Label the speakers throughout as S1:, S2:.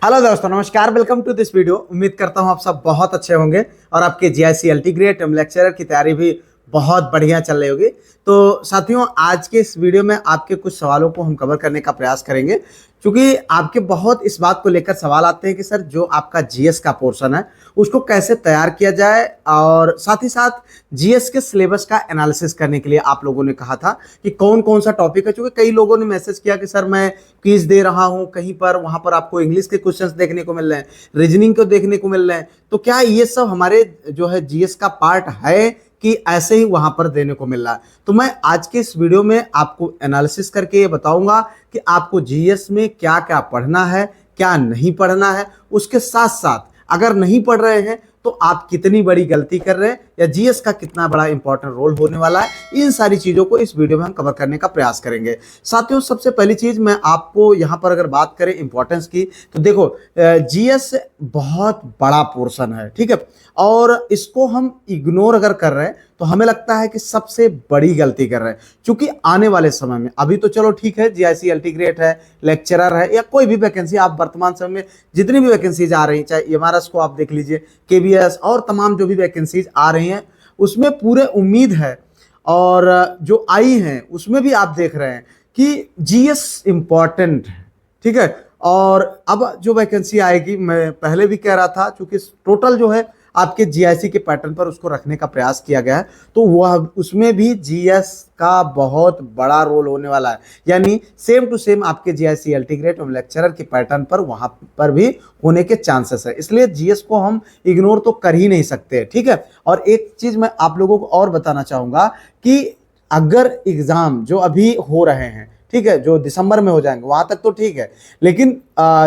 S1: Hello दोस्तों, नमस्कार। Welcome to this video. उम्मीद करता हूं आप सब बहुत अच्छे होंगे और आपके जीआईसी एलटी ग्रेड लेक्चरर की तैयारी भी बहुत बढ़िया चल रही होगी। तो साथियों, आज के इस वीडियो में आपके कुछ सवालों को हम कवर करने का प्रयास करेंगे, क्योंकि आपके बहुत इस बात को लेकर सवाल आते हैं कि सर, जो आपका जीएस का पोर्शन है उसको कैसे तैयार किया जाए, और साथ ही साथ जीएस के सिलेबस का एनालिसिस करने के लिए आप लोगों ने कहा था कि कौन कौन सा टॉपिक है। क्योंकि कई लोगों ने मैसेज किया कि सर, मैं क्विज दे रहा हूं कहीं पर, वहां पर आपको इंग्लिश के क्वेश्चंस देखने को मिल रहे हैं, रीजनिंग को देखने को मिल रहे हैं, तो क्या ये सब हमारे जो है जीएस का पार्ट है कि ऐसे ही वहां पर देने को मिल रहा है। तो मैं आज के इस वीडियो में आपको एनालिसिस करके ये बताऊंगा कि आपको जीएस में क्या क्या पढ़ना है, क्या नहीं पढ़ना है। उसके साथ साथ अगर नहीं पढ़ रहे हैं तो आप कितनी बड़ी गलती कर रहे हैं, या जीएस का कितना बड़ा इंपॉर्टेंट रोल होने वाला है, इन सारी चीजों को इस वीडियो में हम कवर करने का प्रयास करेंगे। साथियों, सबसे पहली चीज मैं आपको यहां पर अगर बात करें इंपॉर्टेंस की, तो देखो, जीएस बहुत बड़ा पोर्शन है, ठीक है, और इसको हम इग्नोर अगर कर रहे हैं तो हमें लगता है कि सबसे बड़ी गलती कर रहे हैं। क्योंकि आने वाले समय में, अभी तो चलो ठीक है, जीआईसी एलटी ग्रेड है, लेक्चरर है, या कोई भी वैकेंसी आप वर्तमान समय में जितनी भी वैकेंसीज आ रही हैं, चाहे एमआरएस को आप देख लीजिए, केबीएस और तमाम जो भी वैकेंसीज आ रही हैं, उसमें पूरे उम्मीद है, और जो आई हैं उसमें भी आप देख रहे हैं कि जीएस इंपॉर्टेंट है, ठीक है। और अब जो वैकेंसी आएगी, मैं पहले भी कह रहा था, चूंकि टोटल जो है आपके जीआईसी के पैटर्न पर उसको रखने का प्रयास किया गया है, तो वह उसमें भी जीएस का बहुत बड़ा रोल होने वाला है। यानी सेम टू सेम आपके जीआईसी एलटी ग्रेड और लेक्चरर के पैटर्न पर वहां पर भी होने के चांसेस है। इसलिए जीएस को हम इग्नोर तो कर ही नहीं सकते, ठीक है। और एक चीज मैं आप लोगों को और बताना चाहूंगा कि अगर एग्जाम जो अभी हो रहे हैं, ठीक है, जो दिसंबर में हो जाएंगे वहां तक तो ठीक है, लेकिन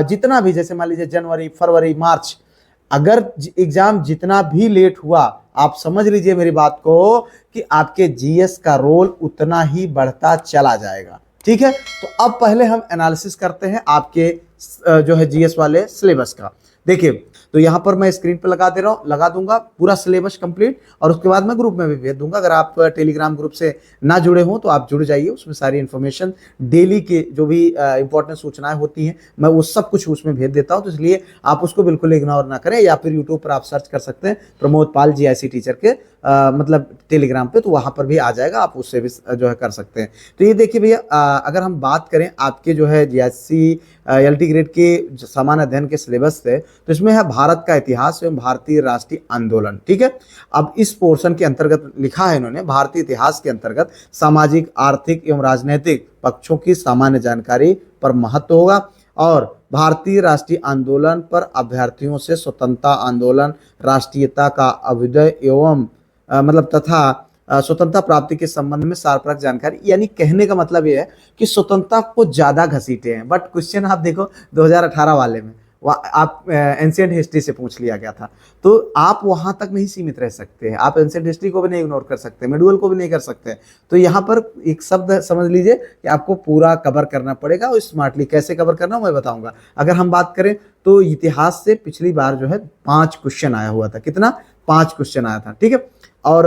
S1: जितना भी, जैसे मान लीजिए जनवरी, फरवरी, मार्च, अगर एग्जाम जितना भी लेट हुआ, आप समझ लीजिए मेरी बात को कि आपके जीएस का रोल उतना ही बढ़ता चला जाएगा, ठीक है। तो अब पहले हम एनालिसिस करते हैं आपके जो है जीएस वाले सिलेबस का। देखिए, तो यहां पर मैं स्क्रीन पर लगा दे रहा हूं, लगा दूंगा पूरा सिलेबस कंप्लीट, और उसके बाद मैं ग्रुप में भी भेज दूंगा। अगर आप टेलीग्राम ग्रुप से ना जुड़े हो तो आप जुड़ जाइए, उसमें सारी इन्फॉर्मेशन, डेली के जो भी इंपॉर्टेंट सूचनाएं होती हैं, मैं वो सब कुछ उसमें भेज देता हूं। तो इसलिए आप उसको बिल्कुल इग्नोर ना करें, या फिर यूट्यूब पर आप सर्च कर सकते हैं प्रमोद पाल जीआईसी टीचर के मतलब टेलीग्राम पे, तो वहां पर भी आ जाएगा, आप उससे भी जो है कर सकते हैं। तो ये देखिए भैया, अगर हम बात करें आपके जो है जीआईसी एलटी ग्रेड के सामान्य अध्ययन के सिलेबस से, तो इसमें है भारत का इतिहास एवं भारतीय राष्ट्रीय आंदोलन, ठीक है। अब इस पोर्शन के अंतर्गत लिखा है इन्होंने, भारतीय इतिहास के अंतर्गत सामाजिक, आर्थिक एवं राजनीतिक पक्षों की सामान्य जानकारी पर महत्व होगा, और भारतीय राष्ट्रीय आंदोलन पर अभ्यर्थियों से स्वतंत्रता आंदोलन, राष्ट्रीयता का अभ्युदय एवं मतलब तथा स्वतंत्रता प्राप्ति के संबंध में सारप्रक जानकारी। यानी कहने का मतलब यह है कि स्वतंत्रता को ज्यादा घसीटे हैं। बट क्वेश्चन आप देखो 2018 वाले में, आप एंशिएंट हिस्ट्री से पूछ लिया गया था, तो आप वहां तक नहीं सीमित रह सकते हैं। आप एंशिएंट हिस्ट्री को भी नहीं इग्नोर कर सकते, मेडुअल को भी नहीं कर सकते। तो यहाँ पर एक शब्द समझ लीजिए कि आपको पूरा कवर करना पड़ेगा, और स्मार्टली कैसे कवर करना मैं बताऊंगा। अगर हम बात करें तो इतिहास से पिछली बार जो है 5 क्वेश्चन आया हुआ था। कितना? 5 क्वेश्चन आया था, ठीक है। और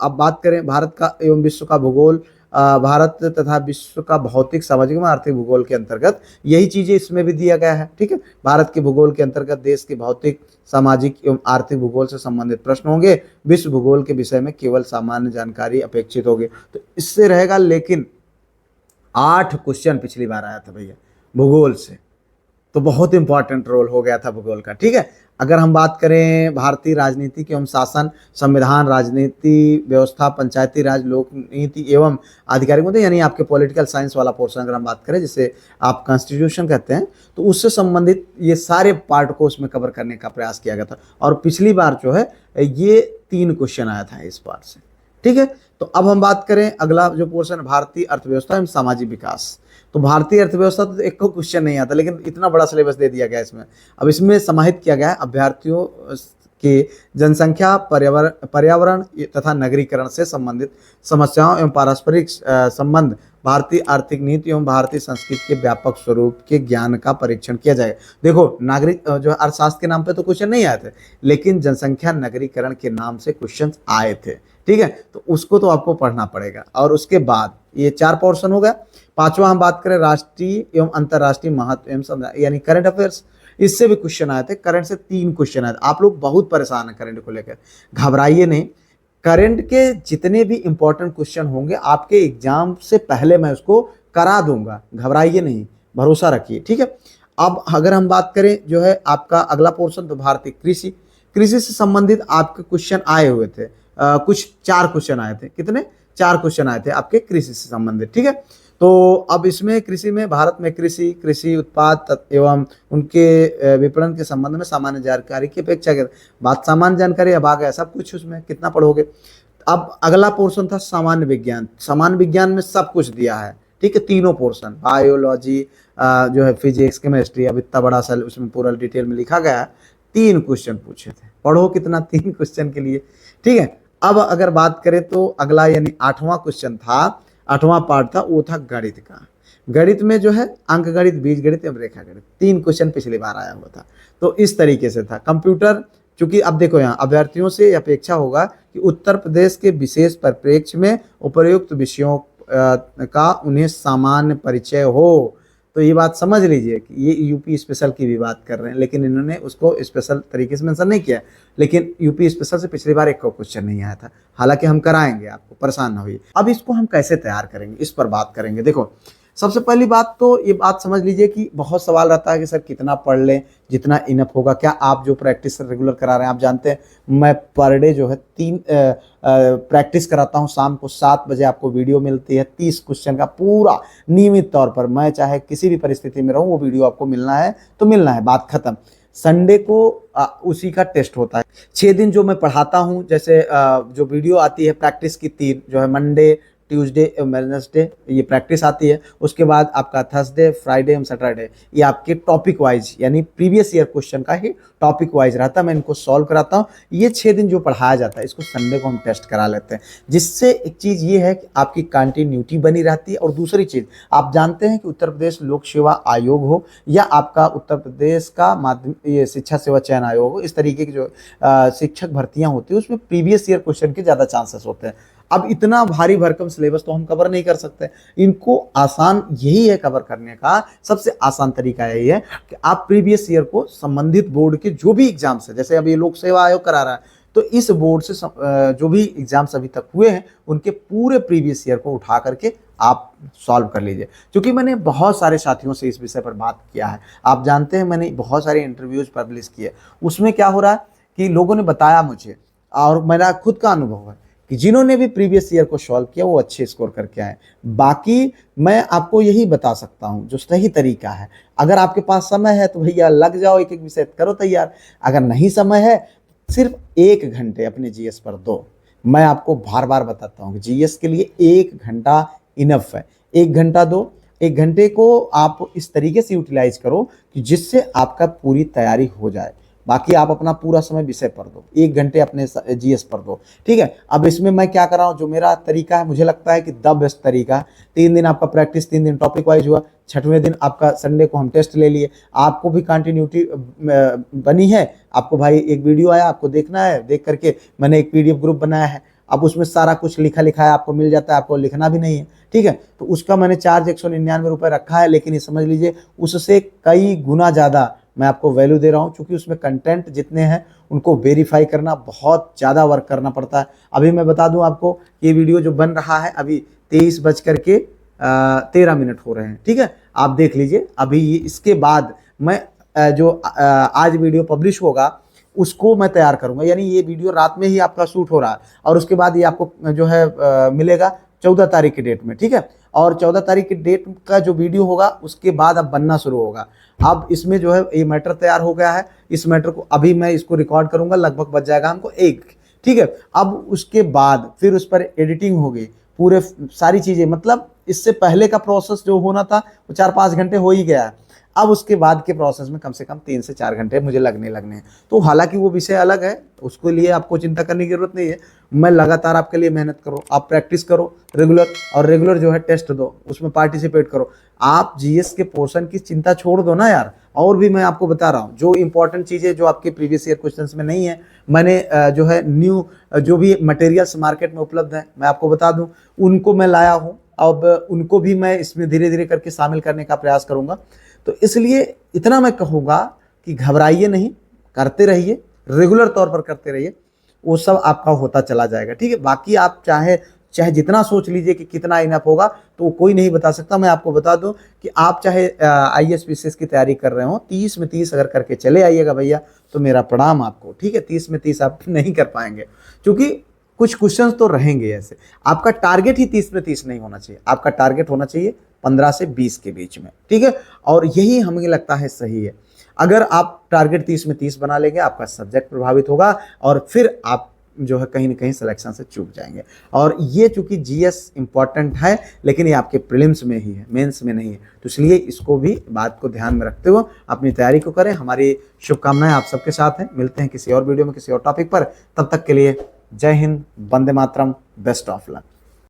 S1: अब बात करें भारत का एवं विश्व का भूगोल, भारत तथा विश्व का भौतिक, सामाजिक एवं आर्थिक भूगोल के अंतर्गत यही चीजें इसमें भी दिया गया है, ठीक है। भारत के भूगोल के अंतर्गत देश के भौतिक, सामाजिक एवं आर्थिक भूगोल से संबंधित प्रश्न होंगे। विश्व भूगोल के विषय में केवल सामान्य जानकारी अपेक्षित होगी, तो इससे रहेगा। लेकिन 8 क्वेश्चन पिछली बार आया था भैया भूगोल से, तो बहुत इंपॉर्टेंट रोल हो गया था भूगोल का, ठीक है। अगर हम बात करें भारतीय राजनीति एवं शासन, संविधान, राजनीति व्यवस्था, पंचायती राज, लोक नीति एवं आधिकारिक मुद्दे, यानी आपके पॉलिटिकल साइंस वाला पोर्शन अगर हम बात करें, जिसे आप कॉन्स्टिट्यूशन कहते हैं, तो उससे संबंधित ये सारे पार्ट को उसमें कवर करने का प्रयास किया गया था। और पिछली बार जो है ये 3 क्वेश्चन आया था इस बार से, ठीक है। तो अब हम बात करें अगला जो पोर्शन है, भारतीय अर्थव्यवस्था एवं सामाजिक विकास। तो भारतीय अर्थव्यवस्था तो एक को क्वेश्चन नहीं आता, लेकिन इतना बड़ा सिलेबस दे दिया गया इसमें। अब इसमें समाहित किया गया है अभ्यर्थियों के जनसंख्या, पर्यावरण तथा नगरीकरण से संबंधित समस्याओं एवं पारस्परिक संबंध, भारतीय आर्थिक नीति एवं भारतीय संस्कृति के व्यापक स्वरूप के ज्ञान का परीक्षण किया जाएगा। देखो, नागरिक जो अर्थशास्त्र के नाम पे तो क्वेश्चन नहीं आए थे, लेकिन जनसंख्या नगरीकरण के नाम से क्वेश्चन आए थे, ठीक है। तो उसको तो आपको पढ़ना पड़ेगा। और उसके बाद ये 4 पोर्शन हो गया। 5वां हम बात करें राष्ट्रीय एवं अंतर्राष्ट्रीय महत्व एवं यानी करंट अफेयर्स, इससे भी क्वेश्चन आए थे। करंट से 3 क्वेश्चन आए थे। आप लोग बहुत परेशान हैं करंट को लेकर, घबराइए नहीं। करंट के जितने भी इंपॉर्टेंट क्वेश्चन होंगे आपके एग्जाम से पहले मैं उसको करा दूंगा, घबराइए नहीं, भरोसा रखिए, ठीक है। अब अगर हम बात करें जो है आपका अगला पोर्शन, तो भारतीय कृषि, कृषि से संबंधित आपके क्वेश्चन आए हुए थे। कुछ 4 क्वेश्चन आए थे। कितने? 4 क्वेश्चन आए थे आपके कृषि से संबंधित, ठीक है। तो अब इसमें कृषि में, भारत में कृषि, कृषि उत्पाद एवं उनके विपणन के संबंध में सामान्य जानकारी की अपेक्षा कर, बात सामान्य जानकारी, अब आ गया सब कुछ उसमें, कितना पढ़ोगे। अब अगला पोर्शन था सामान्य विज्ञान। सामान्य विज्ञान में सब कुछ दिया है, ठीक है, तीनों पोर्शन, बायोलॉजी जो है, फिजिक्स, केमिस्ट्री, अब इतना बड़ा सा उसमें पूरा डिटेल में लिखा गया है। 3 क्वेश्चन पूछे थे, पढ़ो कितना, 3 क्वेश्चन के लिए, ठीक है। अब अगर बात करें तो अगला यानी 8वां क्वेश्चन था, 8वां पार्ट था, वो था गणित का। गणित में जो है अंक गणित, बीज गणित एवं रेखा गणित, 3 क्वेश्चन पिछली बार आया हुआ था। तो इस तरीके से था। कंप्यूटर, चूंकि अब देखो यहाँ अभ्यर्थियों से अपेक्षा होगा कि उत्तर प्रदेश के विशेष परिप्रेक्ष्य में उपयुक्त विषयों का उन्हें सामान्य परिचय हो। तो ये बात समझ लीजिए कि ये यूपी स्पेशल की भी बात कर रहे हैं, लेकिन इन्होंने उसको स्पेशल तरीके से मेंशन नहीं किया। लेकिन यूपी स्पेशल से पिछली बार एक क्वेश्चन नहीं आया था, हालांकि हम कराएंगे, आपको परेशान ना होइए। अब इसको हम कैसे तैयार करेंगे, इस पर बात करेंगे। देखो, सबसे पहली बात तो ये बात समझ लीजिए कि बहुत सवाल रहता है कि सर कितना पढ़ लें, जितना इनफ होगा। क्या आप जो प्रैक्टिस रेगुलर करा रहे हैं, आप जानते हैं मैं पर डे जो है 3 प्रैक्टिस कराता हूं। शाम को 7 बजे आपको वीडियो मिलती है 30 क्वेश्चन का पूरा नियमित तौर पर। मैं चाहे किसी भी परिस्थिति में रहूं, वो वीडियो आपको मिलना है तो मिलना है, बात खत्म। संडे को उसी का टेस्ट होता है। 6 दिन जो मैं पढ़ाता हूं, जैसे जो वीडियो आती है प्रैक्टिस की 3, जो है मंडे, ट्यूसडे, वेडनेसडे, ये प्रैक्टिस आती है। उसके बाद आपका थर्सडे, फ्राइडे एवं सैटरडे, ये आपके टॉपिक वाइज यानी प्रीवियस ईयर क्वेश्चन का ही टॉपिक वाइज रहता है, मैं इनको सॉल्व कराता हूँ। ये 6 दिन जो पढ़ाया जाता है, इसको संडे को हम टेस्ट करा लेते हैं, जिससे एक चीज़ ये है कि आपकी कंटिन्यूटी बनी रहती है। और दूसरी चीज़, आप जानते हैं कि उत्तर प्रदेश लोक सेवा आयोग हो या आपका उत्तर प्रदेश का माध्यमिक ये शिक्षा सेवा चयन आयोग हो, इस तरीके की जो शिक्षक भर्तियाँ होती है, उसमें प्रीवियस ईयर क्वेश्चन के ज़्यादा चांसेस होते हैं। अब इतना भारी भरकम सिलेबस तो हम कवर नहीं कर सकते। इनको आसान यही है कवर करने का, सबसे आसान तरीका यही है कि आप प्रीवियस ईयर को संबंधित बोर्ड के जो भी एग्जाम्स है, जैसे अभी लोक सेवा आयोग करा रहा है, तो इस बोर्ड से जो भी एग्जाम्स अभी तक हुए हैं उनके पूरे प्रीवियस ईयर को उठा करके आप सॉल्व कर लीजिए। क्योंकि मैंने बहुत सारे साथियों से इस विषय पर बात किया है, आप जानते हैं मैंने बहुत सारे इंटरव्यूज पब्लिश किए। उसमें क्या हो रहा है कि लोगों ने बताया मुझे, और मेरा खुद का अनुभव है कि जिन्होंने भी प्रीवियस ईयर को सॉल्व किया वो अच्छे स्कोर करके आए। बाकी मैं आपको यही बता सकता हूं जो सही तरीका है। अगर आपके पास समय है तो भैया लग जाओ, एक एक विषय करो तैयार। अगर नहीं समय है, सिर्फ 1 घंटे अपने जीएस पर दो। मैं आपको बार बार बताता हूं कि जीएस के लिए 1 घंटा इनफ है। 1 घंटा दो, 1 घंटे को आप इस तरीके से यूटिलाइज करो कि जिससे आपका पूरी तैयारी हो जाए। बाकी आप अपना पूरा समय विषय पर दो, 1 घंटे अपने जीएस पर दो, ठीक है। अब इसमें मैं क्या कर रहा हूँ, जो मेरा तरीका है, मुझे लगता है कि द बेस्ट तरीका। 3 दिन आपका प्रैक्टिस, 3 दिन टॉपिक वाइज हुआ, 6वें दिन आपका संडे को हम टेस्ट ले लिए। आपको भी कंटिन्यूटी बनी है, आपको भाई एक वीडियो आया, आपको देखना है, देख करके मैंने एक पीडीएफ ग्रुप बनाया है। अब उसमें सारा कुछ लिखा है, आपको मिल जाता है, आपको लिखना भी नहीं है, ठीक है। तो उसका मैंने चार्ज 199 रुपये रखा है, लेकिन ये समझ लीजिए उससे कई गुना ज़्यादा मैं आपको वैल्यू दे रहा हूं, क्योंकि उसमें कंटेंट जितने हैं उनको वेरीफाई करना बहुत ज़्यादा वर्क करना पड़ता है। अभी मैं बता दूं आपको, ये वीडियो जो बन रहा है अभी 23:13 हो रहे हैं, ठीक है। आप देख लीजिए, अभी इसके बाद मैं जो आज वीडियो पब्लिश होगा उसको मैं तैयार करूंगा, यानी ये वीडियो रात में ही आपका शूट हो रहा है, और उसके बाद ये आपको जो है मिलेगा 14 तारीख की डेट में, ठीक है। और 14 तारीख की डेट का जो वीडियो होगा उसके बाद अब बनना शुरू होगा। अब इसमें जो है ये मैटर तैयार हो गया है, इस मैटर को अभी मैं इसको रिकॉर्ड करूंगा, लगभग बच जाएगा हमको 1, ठीक है। अब उसके बाद फिर उस पर एडिटिंग होगी, पूरे सारी चीज़ें, मतलब इससे पहले का प्रोसेस जो होना था वो 4-5 घंटे हो ही गया है। अब उसके बाद के प्रोसेस में कम से कम 3 से 4 घंटे मुझे लगने हैं। तो हालांकि वो विषय अलग है, उसके लिए आपको चिंता करने की जरूरत नहीं है। मैं लगातार आपके लिए मेहनत करो, आप प्रैक्टिस करो रेगुलर, और रेगुलर जो है टेस्ट दो, उसमें पार्टिसिपेट करो। आप जीएस के पोर्शन की चिंता छोड़ दो ना यार। और भी मैं आपको बता रहा हूँ जो इंपॉर्टेंट चीज़ें जो आपके प्रीवियस ईयर क्वेश्चंस में नहीं है, मैंने जो है न्यू जो भी मटेरियल्स मार्केट में उपलब्ध हैं मैं आपको बता दूँ, उनको मैं लाया हूँ। अब उनको भी मैं इसमें धीरे धीरे करके शामिल करने का प्रयास करूँगा। तो इसलिए इतना मैं कहूँगा कि घबराइए नहीं, करते रहिए, रेगुलर तौर पर करते रहिए, वो सब आपका होता चला जाएगा। ठीक है, बाकी आप चाहे जितना सोच लीजिए कि कितना इनफ होगा, तो कोई नहीं बता सकता। मैं आपको बता दूं कि आप चाहे IAS PCS की तैयारी कर रहे हो, 30 में 30 अगर करके चले आइएगा भैया, तो मेरा प्रणाम आपको। ठीक है, 30 में 30 आप नहीं कर पाएंगे, क्योंकि कुछ क्वेश्चंस तो रहेंगे ऐसे। आपका टारगेट ही 30 में 30 नहीं होना चाहिए, आपका टारगेट होना चाहिए 15 से 20 के बीच में। ठीक है, और यही हमें लगता है सही है। अगर आप टारगेट 30 में 30 बना लेंगे, आपका सब्जेक्ट प्रभावित होगा और फिर आप जो है कहीं ना कहीं सिलेक्शन से चूक जाएंगे। और ये चूंकि GS इंपॉर्टेंट है, लेकिन ये आपके प्रीलिम्स में ही है, मेंस में नहीं है, तो इसलिए इसको भी बात को ध्यान में रखते हुए अपनी तैयारी को करें। हमारी शुभकामनाएं आप सबके साथ हैं। मिलते हैं किसी और वीडियो में किसी और टॉपिक पर, तब तक के लिए जय Hind, Vande Mataram, best of luck.